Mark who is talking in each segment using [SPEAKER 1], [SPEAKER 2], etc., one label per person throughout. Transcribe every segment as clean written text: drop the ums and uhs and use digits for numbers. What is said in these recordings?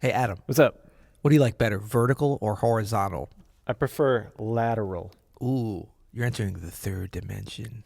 [SPEAKER 1] Hey, Adam.
[SPEAKER 2] What's up?
[SPEAKER 1] What do you like better, vertical or horizontal?
[SPEAKER 2] I prefer lateral.
[SPEAKER 1] Ooh, you're entering the third dimension.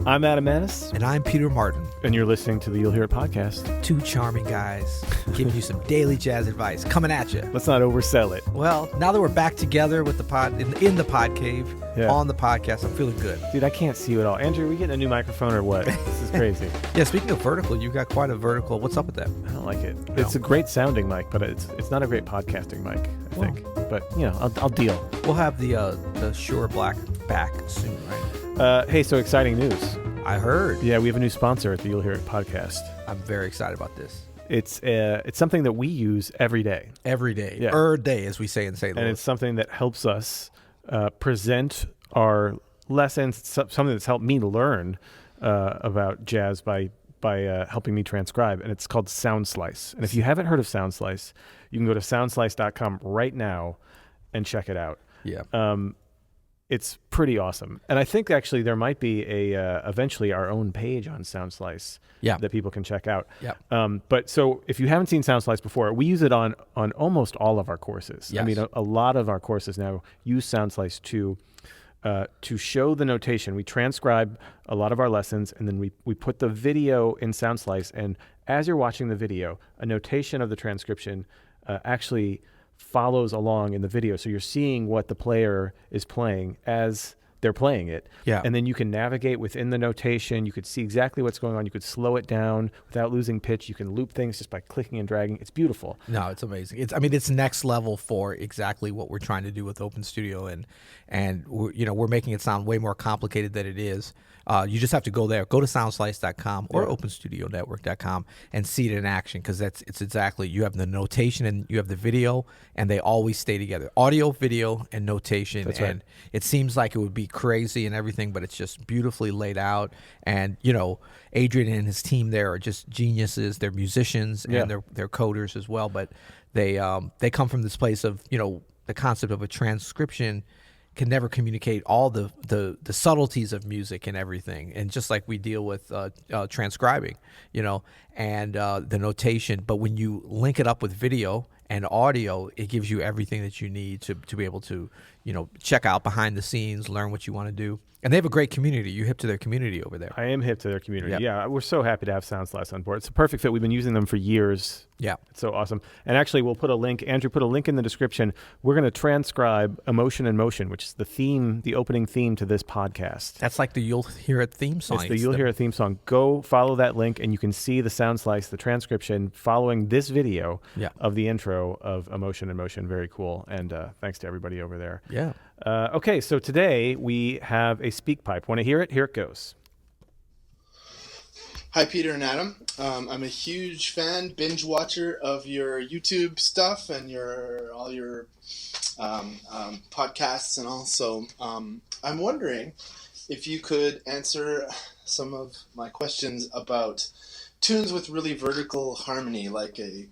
[SPEAKER 2] I'm Adam Maness.
[SPEAKER 1] And I'm Peter Martin.
[SPEAKER 2] And you're listening to the You'll Hear It podcast.
[SPEAKER 1] Two charming guys giving you some daily jazz advice coming at you.
[SPEAKER 2] Let's not oversell it.
[SPEAKER 1] Well, now that we're back together with the pod in the pod cave, on the podcast, I'm feeling good.
[SPEAKER 2] Dude, I can't see you at all. Andrew, are we getting a new microphone or what? This is crazy.
[SPEAKER 1] Yeah, speaking of vertical, you got quite a vertical. What's up with that?
[SPEAKER 2] I don't like it.
[SPEAKER 1] No.
[SPEAKER 2] It's a great sounding mic, but it's not a great podcasting mic, I think. But, I'll deal.
[SPEAKER 1] We'll have the Shure Black back soon, right?
[SPEAKER 2] Hey, so exciting news.
[SPEAKER 1] I heard.
[SPEAKER 2] Yeah, we have a new sponsor at the You'll Hear It podcast.
[SPEAKER 1] I'm very excited about this.
[SPEAKER 2] It's something that we use every day.
[SPEAKER 1] Every day.
[SPEAKER 2] Yeah.
[SPEAKER 1] Day, as we say in St. Louis.
[SPEAKER 2] And it's something that helps us present our lessons, something that's helped me learn about jazz by helping me transcribe. And it's called Sound Slice. And if you haven't heard of Sound Slice, you can go to soundslice.com right now and check it out.
[SPEAKER 1] Yeah.
[SPEAKER 2] It's pretty awesome. And I think actually there might be eventually our own page on Sound Slice that people can check out.
[SPEAKER 1] Yeah.
[SPEAKER 2] But so if you haven't seen Sound Slice before, we use it on almost all of our courses.
[SPEAKER 1] Yes.
[SPEAKER 2] I mean, a lot of our courses now use Sound Slice to show the notation. We transcribe a lot of our lessons, and then we put the video in Sound Slice. And as you're watching the video, a notation of the transcription actually follows along in the video. So you're seeing what the player is playing as they're playing it.
[SPEAKER 1] Yeah.
[SPEAKER 2] And then you can navigate within the notation. You could see exactly what's going on. You could slow it down without losing pitch. You can loop things just by clicking and dragging. It's beautiful.
[SPEAKER 1] No, it's amazing. It's next level for exactly what we're trying to do with Open Studio, and we're making it sound way more complicated than it is. You just have to go there. Go to soundslice.com or openstudionetwork.com and see it in action, because it's exactly, you have the notation and you have the video, and they always stay together. Audio, video, and notation.
[SPEAKER 2] That's
[SPEAKER 1] and
[SPEAKER 2] right.
[SPEAKER 1] It seems like it would be crazy and everything, but it's just beautifully laid out. And, Adrian and his team there are just geniuses. They're musicians and they're coders as well, but they come from this place of, the concept of a transcription can never communicate all the subtleties of music and everything, and just like we deal with transcribing, and the notation. But when you link it up with video and audio, it gives you everything that you need to be able to, check out behind the scenes, learn what you want to do. And they have a great community. You're hip to their community over there.
[SPEAKER 2] I am hip to their community.
[SPEAKER 1] Yep.
[SPEAKER 2] Yeah, we're so happy to have Sound Slice on board. It's a perfect fit. We've been using them for years.
[SPEAKER 1] Yeah.
[SPEAKER 2] It's so awesome. And actually, we'll put a link. Andrew, put a link in the description. We're going to transcribe Emotion and Motion, which is the opening theme to this podcast.
[SPEAKER 1] That's like the You'll Hear It theme song.
[SPEAKER 2] It's the You'll Hear It theme song. Go follow that link, and you can see the Sound Slice, the transcription, following this video of the intro of Emotion and Motion. Very cool. And thanks to everybody over there.
[SPEAKER 1] Yeah.
[SPEAKER 2] Okay, so today we have a speak pipe. Want to hear it? Here it goes.
[SPEAKER 3] Hi, Peter and Adam. I'm a huge fan, binge watcher of your YouTube stuff and all your podcasts and all. So I'm wondering if you could answer some of my questions about tunes with really vertical harmony, like a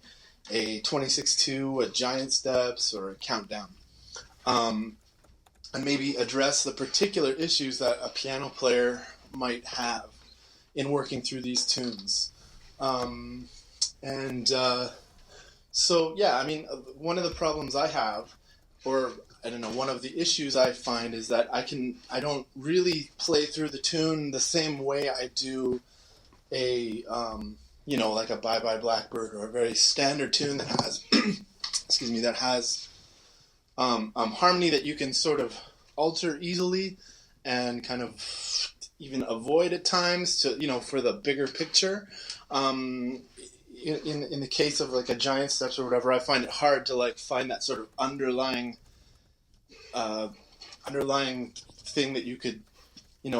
[SPEAKER 3] 26-2, a Giant Steps, or a Countdown. And maybe address the particular issues that a piano player might have in working through these tunes. One of the problems I have, or one of the issues I find, is that I don't really play through the tune the same way I do like a Bye Bye Blackbird, or a very standard tune that has, harmony that you can sort of alter easily and kind of even avoid at times for the bigger picture. In the case of like a Giant Steps or whatever, I find it hard to find that sort of underlying thing that you could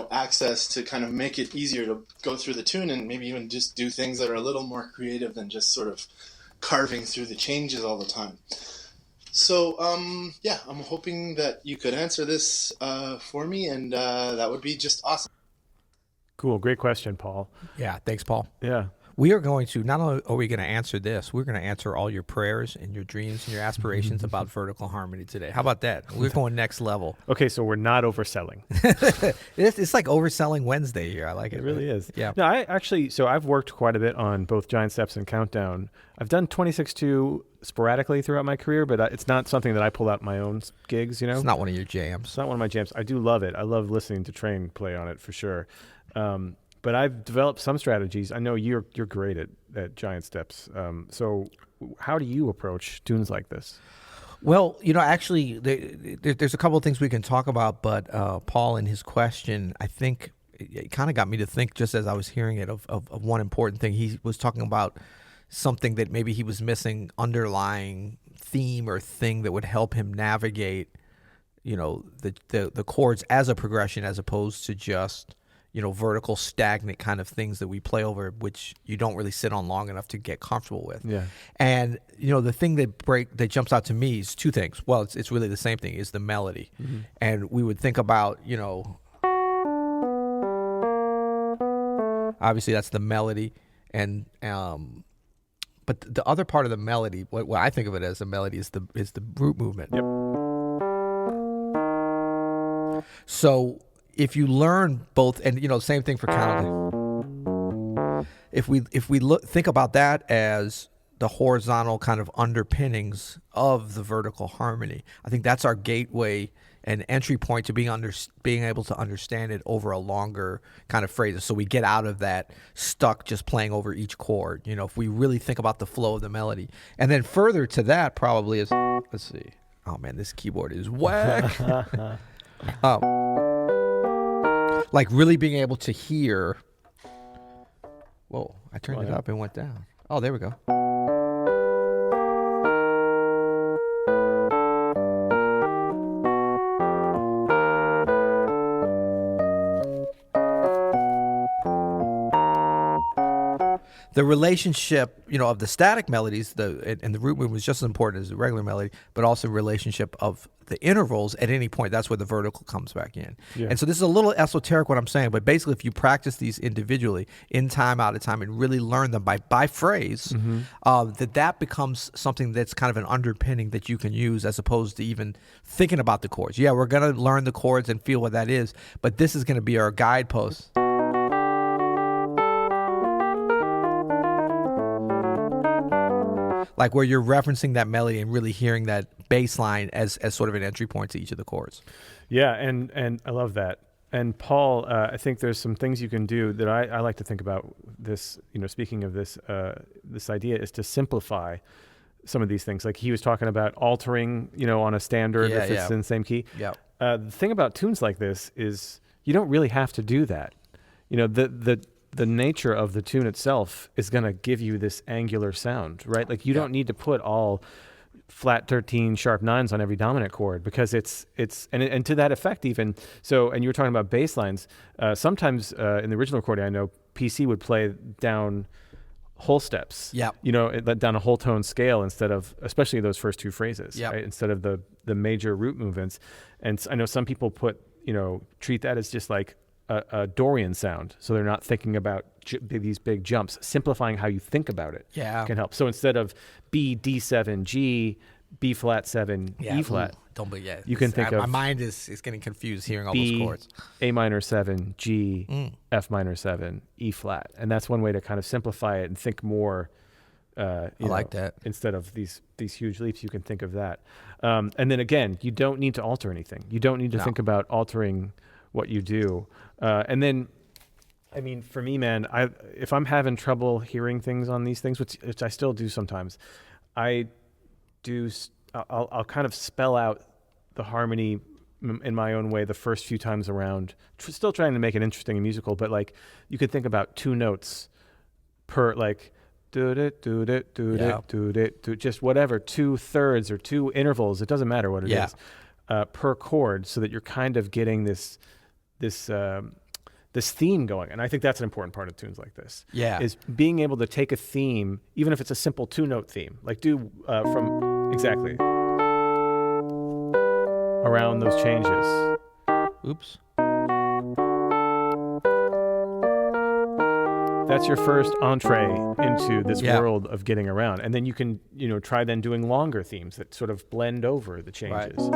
[SPEAKER 3] access to kind of make it easier to go through the tune, and maybe even just do things that are a little more creative than just sort of carving through the changes all the time. So, I'm hoping that you could answer this for me, and that would be just awesome.
[SPEAKER 2] Cool. Great question, Paul.
[SPEAKER 1] Yeah. Thanks, Paul.
[SPEAKER 2] Yeah.
[SPEAKER 1] We are going to, not only are we going to answer this, we're going to answer all your prayers and your dreams and your aspirations about vertical harmony today. How about that? We're going next level.
[SPEAKER 2] Okay, so we're not overselling.
[SPEAKER 1] It's like overselling Wednesday here. I like it.
[SPEAKER 2] It really is.
[SPEAKER 1] Yeah.
[SPEAKER 2] No, I've worked quite a bit on both Giant Steps and Countdown. I've done 26-2 sporadically throughout my career, but it's not something that I pull out in my own gigs,
[SPEAKER 1] It's not one of your jams.
[SPEAKER 2] It's not one of my jams. I do love it. I love listening to Train play on it for sure. But I've developed some strategies. I know you're great at Giant Steps. So how do you approach tunes like this?
[SPEAKER 1] Well, actually, there's a couple of things we can talk about, but Paul, in his question, I think it kind of got me to think, just as I was hearing it, of one important thing. He was talking about something that maybe he was missing, underlying theme or thing that would help him navigate, the chords as a progression, as opposed to just vertical, stagnant kind of things that we play over, which you don't really sit on long enough to get comfortable with.
[SPEAKER 2] Yeah.
[SPEAKER 1] And, the thing that jumps out to me is two things. Well, it's really the same thing, is the melody. Mm-hmm. And we would think about, obviously that's the melody. And, but the other part of the melody, what I think of it as a melody, is the root movement.
[SPEAKER 2] Yep.
[SPEAKER 1] So if you learn both, and same thing for counting. If we think about that as the horizontal kind of underpinnings of the vertical harmony, I think that's our gateway and entry point to being able to understand it over a longer kind of phrases. So we get out of that stuck just playing over each chord. If we really think about the flow of the melody, and then further to that probably is, let's see. Oh man, this keyboard is whack. Like really being able to hear. Whoa, I turned it up and went down. Oh, there we go. The relationship, of the static melodies, and the root movement was just as important as the regular melody, but also the relationship of the intervals at any point. That's where the vertical comes back in. Yeah. And so this is a little esoteric what I'm saying, but basically if you practice these individually, in time, out of time, and really learn them by phrase, that becomes something that's kind of an underpinning that you can use, as opposed to even thinking about the chords. Yeah, we're going to learn the chords and feel what that is, but this is going to be our guidepost. Like where you're referencing that melody and really hearing that bass line as sort of an entry point to each of the chords.
[SPEAKER 2] Yeah, and I love that. And Paul, I think there's some things you can do that I like to think about this, speaking of this, this idea is to simplify some of these things. Like he was talking about altering, on a standard if it's in the same key.
[SPEAKER 1] Yeah.
[SPEAKER 2] The thing about tunes like this is you don't really have to do that. The nature of the tune itself is going to give you this angular sound, right? Like you don't need to put all flat 13 sharp 9s on every dominant chord, because it's and to that effect even. So, and you were talking about bass lines. Sometimes in the original recording, I know PC would play down whole steps.
[SPEAKER 1] Yeah.
[SPEAKER 2] Down a whole tone scale instead of, especially those first two phrases,
[SPEAKER 1] yep.
[SPEAKER 2] right? Instead of the major root movements. And I know some people treat that as just like a Dorian sound, so they're not thinking about these big jumps. Simplifying how you think about it can help. So instead of B, D7, G, B flat 7, E flat, you can think of
[SPEAKER 1] my mind is getting confused hearing all
[SPEAKER 2] B,
[SPEAKER 1] those chords.
[SPEAKER 2] A minor 7, G, F minor 7, E flat, and that's one way to kind of simplify it and think more. I
[SPEAKER 1] like that.
[SPEAKER 2] Instead of these huge leaps, you can think of that. And then again, you don't need to alter anything. You don't need to think about altering what you do. And then, I mean, for me, man, if I'm having trouble hearing things on these things, which I still do sometimes, I'll kind of spell out the harmony in my own way the first few times around, still trying to make it interesting and musical, but like you could think about 2 notes per, like, just whatever, 2/3 or 2 intervals, it doesn't matter what it is, per chord, so that you're kind of getting this theme going. And I think that's an important part of tunes like this.
[SPEAKER 1] Yeah.
[SPEAKER 2] Is being able to take a theme, even if it's a simple 2-note theme, like do from exactly around those changes.
[SPEAKER 1] Oops.
[SPEAKER 2] That's your first entree into this
[SPEAKER 1] Yeah.
[SPEAKER 2] world of getting around. And then you can, try then doing longer themes that sort of blend over the changes.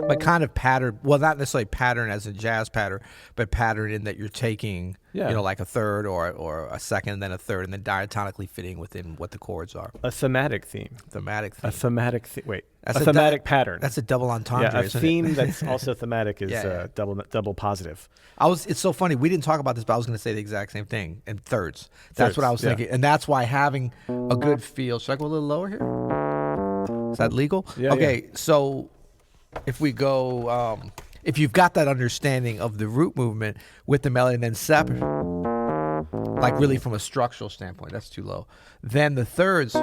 [SPEAKER 1] But kind of pattern, well, not necessarily pattern as a jazz pattern, but pattern in that you're taking, like a third or a second, and then a third, and then diatonically fitting within what the chords are.
[SPEAKER 2] A thematic theme.
[SPEAKER 1] Thematic
[SPEAKER 2] Wait.
[SPEAKER 1] That's
[SPEAKER 2] a thematic pattern.
[SPEAKER 1] That's a double entendre,
[SPEAKER 2] a
[SPEAKER 1] isn't
[SPEAKER 2] theme
[SPEAKER 1] it?
[SPEAKER 2] that's also thematic is double positive.
[SPEAKER 1] It's so funny. We didn't talk about this, but I was going to say the exact same thing in thirds. That's what I was thinking. And that's why having a good feel. Should I go a little lower here? Is that legal?
[SPEAKER 2] Yeah.
[SPEAKER 1] Okay, so if we go, if you've got that understanding of the root movement with the melody and then separate, like really from a structural standpoint, that's too low. Then the thirds,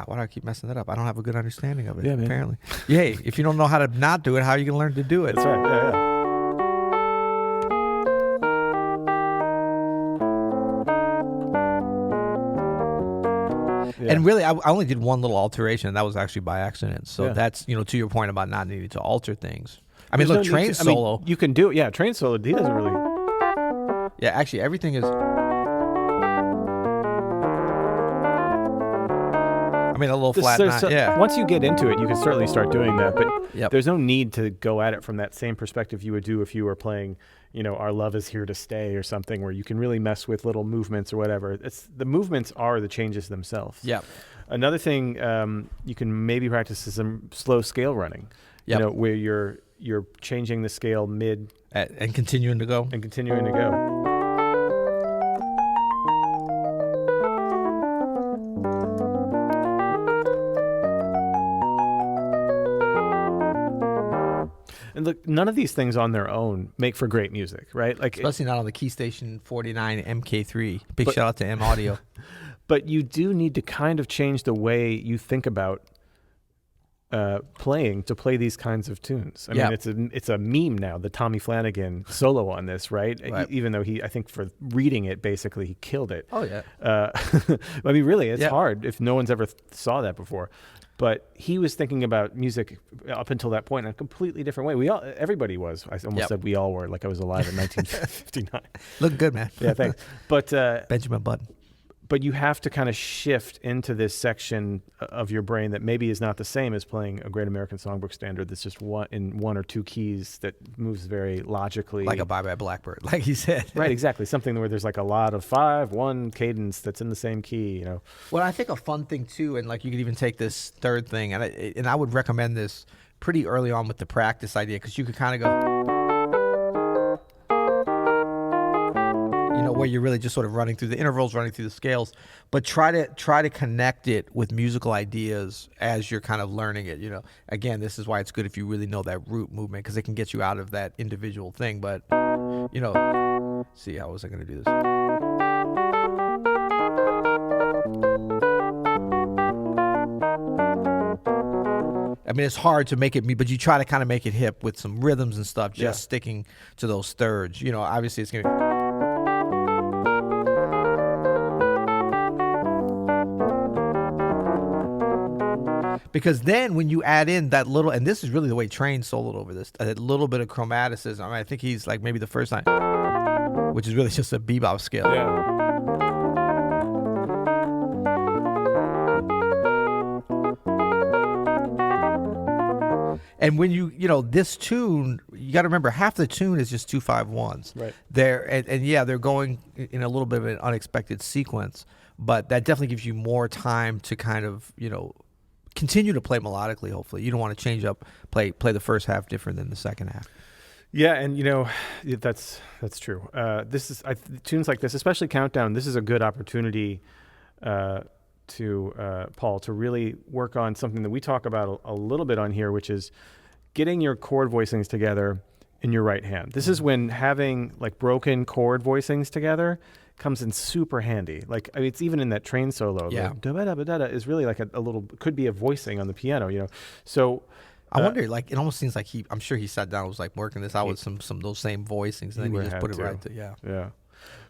[SPEAKER 1] why do I keep messing that up? I don't have a good understanding of it, apparently. Yay, if you don't know how to not do it, how are you going to learn to do it?
[SPEAKER 2] That's right, yeah.
[SPEAKER 1] And really, I only did one little alteration, and that was actually by accident. So that's, to your point about not needing to alter things. I mean, look, train solo.
[SPEAKER 2] You can do it. Yeah, train solo, he doesn't really.
[SPEAKER 1] Yeah, actually, everything is. I mean, a little flat nine,
[SPEAKER 2] Once you get into it, you can certainly start doing that, but
[SPEAKER 1] Yep.
[SPEAKER 2] there's no need to go at it from that same perspective you would do if you were playing, Our Love Is Here to Stay or something, where you can really mess with little movements or whatever. The movements are the changes themselves.
[SPEAKER 1] Yeah.
[SPEAKER 2] Another thing you can maybe practice is some slow scale running.
[SPEAKER 1] Yep.
[SPEAKER 2] Where you're changing the scale mid
[SPEAKER 1] and continuing to go.
[SPEAKER 2] And look, none of these things on their own make for great music, right? Like,
[SPEAKER 1] especially not on the Key Station 49 MK3. Big shout out to M Audio.
[SPEAKER 2] But you do need to kind of change the way you think about playing to play these kinds of tunes. I mean, it's a meme now, the Tommy Flanagan solo on this, right? Even though I think for reading it, basically, he killed it.
[SPEAKER 1] Oh, yeah.
[SPEAKER 2] I mean, really, it's hard if no one's ever saw that before. But he was thinking about music up until that point in a completely different way. Everybody was. I almost said we all were, like I was alive in 1959.
[SPEAKER 1] Looking good, man.
[SPEAKER 2] Yeah, thanks. But
[SPEAKER 1] Benjamin Button.
[SPEAKER 2] But you have to kind of shift into this section of your brain that maybe is not the same as playing a Great American Songbook standard that's just in one or two keys that moves very logically.
[SPEAKER 1] Like a Bye Bye Blackbird, like he said.
[SPEAKER 2] Right, exactly. Something where there's like a lot of 5/1 cadence that's in the same key,
[SPEAKER 1] Well, I think a fun thing too, and like you could even take this third thing, and I would recommend this pretty early on with the practice idea, because you could kind of go, where you're really just sort of running through the intervals, running through the scales, but try to connect it with musical ideas as you're kind of learning it. Again, this is why it's good if you really know that root movement, because it can get you out of that individual thing. But see, how was I going to do this? I mean, it's hard to make it me, but you try to kind of make it hip with some rhythms and stuff, just sticking to those thirds. Obviously it's going to be. Because then when you add in that little, and this is really the way Train soloed over this, a little bit of chromaticism. I mean, I think he's like maybe the first time, which is really just a bebop scale.
[SPEAKER 2] Yeah.
[SPEAKER 1] And when this tune, you got to remember half the tune is just 2 5/1s.
[SPEAKER 2] Right.
[SPEAKER 1] They're going in a little bit of an unexpected sequence, but that definitely gives you more time to kind of, continue to play melodically. Hopefully, you don't want to change up, play the first half different than the second half.
[SPEAKER 2] Yeah, and that's true. Tunes like this, especially Countdown. This is a good opportunity to Paul to really work on something that we talk about a little bit on here, which is getting your chord voicings together in your right hand. This is when having like broken chord voicings together comes in super handy. Like, I mean, it's even in that Train solo.
[SPEAKER 1] Yeah.
[SPEAKER 2] Like, da-ba-da-ba-da-da is really like a little, could be a voicing on the piano, So
[SPEAKER 1] I wonder, like, it almost seems like I'm sure he sat down and was like working this out with some of those same voicings, and then he just put it right to,
[SPEAKER 2] Yeah.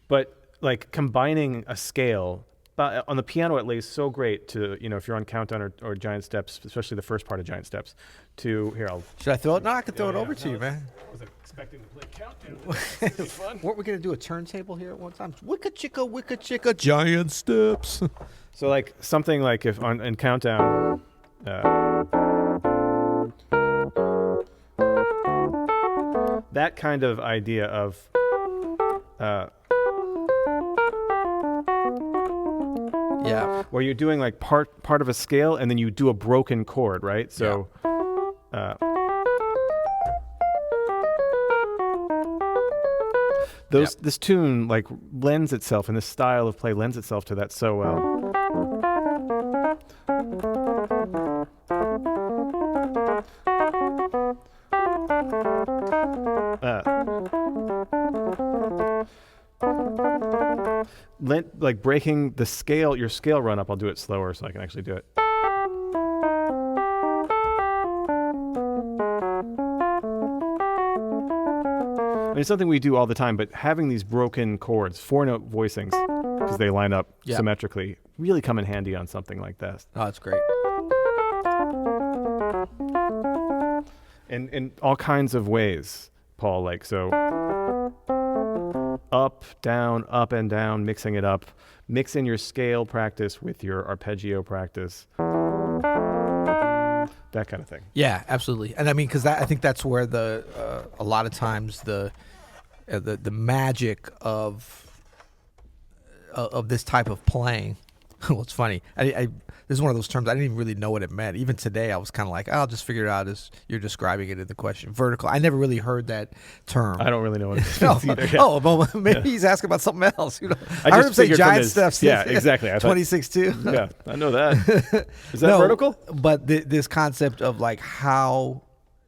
[SPEAKER 2] But like combining a scale on the piano at least, so great to, if you're on Countdown or Giant Steps, especially the first part of Giant Steps,
[SPEAKER 1] Should I throw it? No, I can throw it over to you, man.
[SPEAKER 2] I was expecting to play Countdown. This is fun.
[SPEAKER 1] Weren't we going to do a turntable here at one time? Wicka chicka, Giant Steps.
[SPEAKER 2] So like something like if in Countdown, that kind of idea of where you're doing like part of a scale and then you do a broken chord, right? So this tune like lends itself, and this style of play lends itself to that so well. Like breaking the scale, your scale run up. I'll do it slower so I can actually do it. I mean, it's something we do all the time, but having these broken chords, 4-note voicings, because they line up symmetrically, really come in handy on something like this.
[SPEAKER 1] Oh, that's great.
[SPEAKER 2] And in all kinds of ways, Paul, like so. Up, and down, mixing it up. Mix in your scale practice with your arpeggio practice. That kind of thing.
[SPEAKER 1] Yeah, absolutely. And I mean, because I think that's where a lot of times the magic of this type of playing. Well, it's funny. This is one of those terms I didn't even really know what it meant. Even today, I was kind of like, I'll just figure it out as you're describing it in the question. Vertical. I never really heard that term.
[SPEAKER 2] I don't really know what it means either. Yeah.
[SPEAKER 1] Oh, well, maybe he's asking about something else. I heard him say Giant Steps.
[SPEAKER 2] Yeah, exactly.
[SPEAKER 1] 26-2.
[SPEAKER 2] Yeah, I know that. Is that vertical?
[SPEAKER 1] But this concept of like how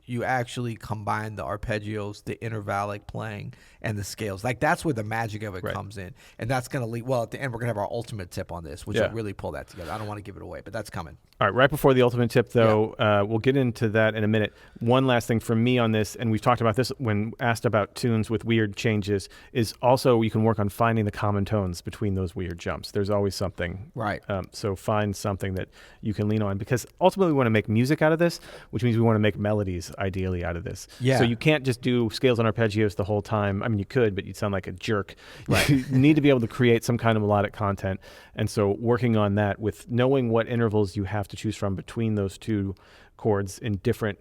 [SPEAKER 1] you actually combine the arpeggios, the intervallic playing, and the scales. Like that's where the magic of it comes in. And that's going to lead, well, at the end, we're going to have our ultimate tip on this, which will really pull that together. I don't want to give it away, but that's coming.
[SPEAKER 2] All right, right before the ultimate tip, though, we'll get into that in a minute. One last thing from me on this, and we've talked about this when asked about tunes with weird changes, is also you can work on finding the common tones between those weird jumps. There's always something.
[SPEAKER 1] Right.
[SPEAKER 2] So find something that you can lean on, because ultimately we want to make music out of this, which means we want to make melodies ideally out of this.
[SPEAKER 1] Yeah.
[SPEAKER 2] So you can't just do scales and arpeggios the whole time. I mean, you could, but you'd sound like a jerk. Right. You need to be able to create some kind of melodic content. And so working on that with knowing what intervals you have to choose from between those two chords in different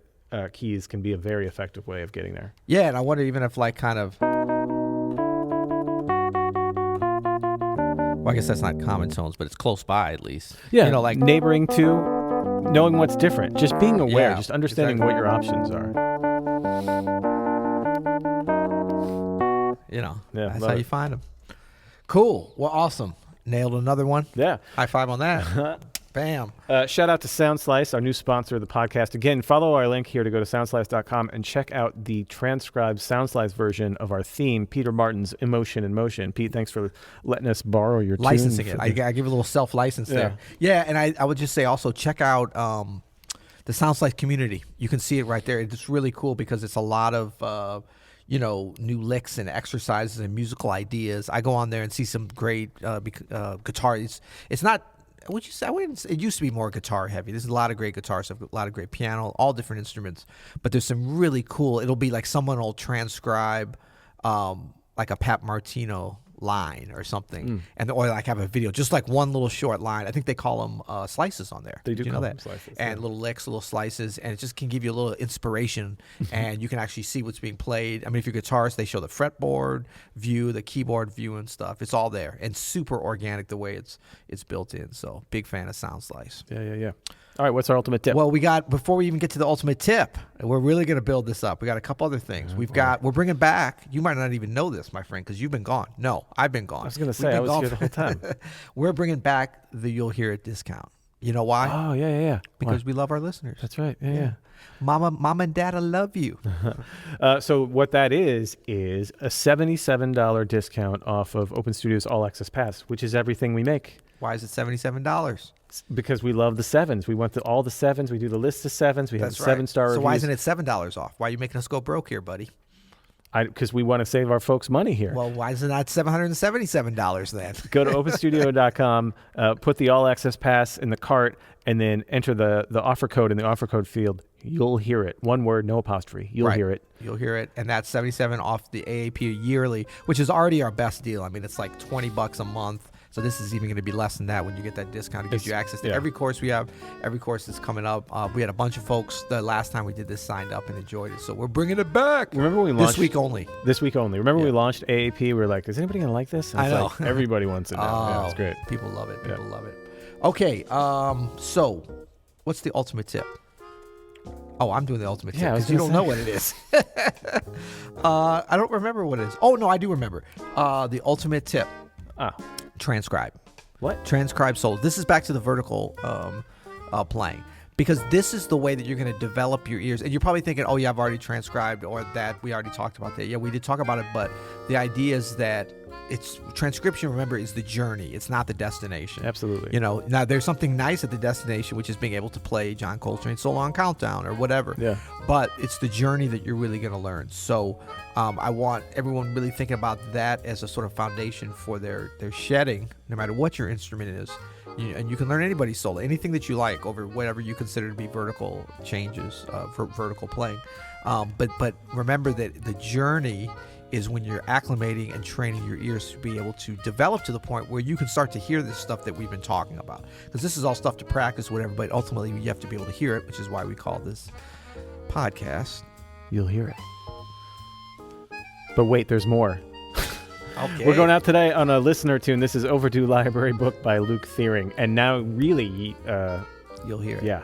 [SPEAKER 2] keys can be a very effective way of getting there.
[SPEAKER 1] Yeah, and I wonder even if like kind of... Well, I guess that's not common tones, but it's close by at least.
[SPEAKER 2] Yeah,
[SPEAKER 1] like
[SPEAKER 2] neighboring to, knowing what's different, just being aware, just understanding what your options are.
[SPEAKER 1] That's how you find them. Cool. Well, awesome. Nailed another one.
[SPEAKER 2] Yeah.
[SPEAKER 1] High five on that. Bam.
[SPEAKER 2] Shout out to SoundSlice, our new sponsor of the podcast. Again, follow our link here to go to soundslice.com and check out the transcribed SoundSlice version of our theme, Peter Martin's Emotion in Motion. Pete, thanks for letting us borrow your
[SPEAKER 1] licensing
[SPEAKER 2] tune.
[SPEAKER 1] it. I give a little self-license there. Yeah, and I would just say also check out the SoundSlice community. You can see it right there. It's really cool because it's a lot of new licks and exercises and musical ideas. I go on there and see some great guitar. It's not. Would you say? It used to be more guitar heavy. There's a lot of great guitar stuff, a lot of great piano, all different instruments. But there's some really cool. It'll be like someone will transcribe like a Pat Martino line or something, or like have a video, just like one little short line. I think they call them slices on there.
[SPEAKER 2] They do
[SPEAKER 1] call
[SPEAKER 2] them slices,
[SPEAKER 1] and little licks, little slices, and it just can give you a little inspiration, and you can actually see what's being played. I mean, if you're a guitarist, they show the fretboard view, the keyboard view, and stuff. It's all there and super organic the way it's built in. So big fan of SoundSlice.
[SPEAKER 2] Yeah. All right, what's our ultimate tip?
[SPEAKER 1] Well, before we even get to the ultimate tip, we're really going to build this up. We got a couple other things. We're bringing back, you might not even know this, my friend, because you've been gone. No, I've been gone.
[SPEAKER 2] I was going to say, I was here the whole time.
[SPEAKER 1] We're bringing back the You'll Hear It discount. You know why?
[SPEAKER 2] Oh, yeah.
[SPEAKER 1] Because we love our listeners.
[SPEAKER 2] That's right. Yeah.
[SPEAKER 1] Mama and Dad, I love you.
[SPEAKER 2] So what that is a $77 discount off of Open Studio's All Access Pass, which is everything we make.
[SPEAKER 1] Why is it $77?
[SPEAKER 2] Because we love the sevens. We want all the sevens. We do the list of sevens. We have 7-star reviews.
[SPEAKER 1] So why isn't it $7 off? Why are you making us go broke here, buddy?
[SPEAKER 2] because we want to save our folks money here.
[SPEAKER 1] Well, why is it not $777 then?
[SPEAKER 2] Go to openstudio.com, put the All Access Pass in the cart, and then enter the offer code in the offer code field. You'll hear it. One word, no apostrophe. You'll hear it.
[SPEAKER 1] You'll hear it. And that's $77 off the AAP yearly, which is already our best deal. I mean, it's like $20 a month. So this is even going to be less than that when you get that discount. It gives you access to every course we have, every course that's coming up. We had a bunch of folks the last time we did this signed up and enjoyed it. So we're bringing it back.
[SPEAKER 2] Remember when we launched
[SPEAKER 1] this week only.
[SPEAKER 2] This week only. Remember when we launched AAP? We were like, is anybody going to like this? And
[SPEAKER 1] I know.
[SPEAKER 2] Like, everybody wants it now. Yeah, it's great.
[SPEAKER 1] People love it. People love it. Okay. So what's the ultimate tip? Oh, I'm doing the ultimate tip because you don't know what it is. I don't remember what it is. Oh, no, I do remember. The ultimate tip. Transcribe.
[SPEAKER 2] What?
[SPEAKER 1] Transcribe solo. This is back to the vertical playing. Because this is the way that you're going to develop your ears. And you're probably thinking, oh, yeah, I've already transcribed, or that we already talked about that. Yeah, we did talk about it, but the idea is that it's transcription, remember, is the journey. It's not the destination.
[SPEAKER 2] Absolutely.
[SPEAKER 1] You know, now there's something nice at the destination, which is being able to play John Coltrane's Solo on Countdown or whatever.
[SPEAKER 2] Yeah.
[SPEAKER 1] But it's the journey that you're really going to learn. So I want everyone really thinking about that as a sort of foundation for their shedding, no matter what your instrument is. And you can learn anybody's solo, anything that you like over whatever you consider to be vertical changes for vertical playing. But remember that the journey is when you're acclimating and training your ears to be able to develop to the point where you can start to hear this stuff that we've been talking about. Because this is all stuff to practice, whatever, but ultimately you have to be able to hear it, which is why we call this podcast.
[SPEAKER 2] You'll hear it. But wait, there's more.
[SPEAKER 1] Okay.
[SPEAKER 2] We're going out today on a listener tune. This is Overdue Library Book by Luke Thiering. And now really...
[SPEAKER 1] you'll hear it.
[SPEAKER 2] Yeah.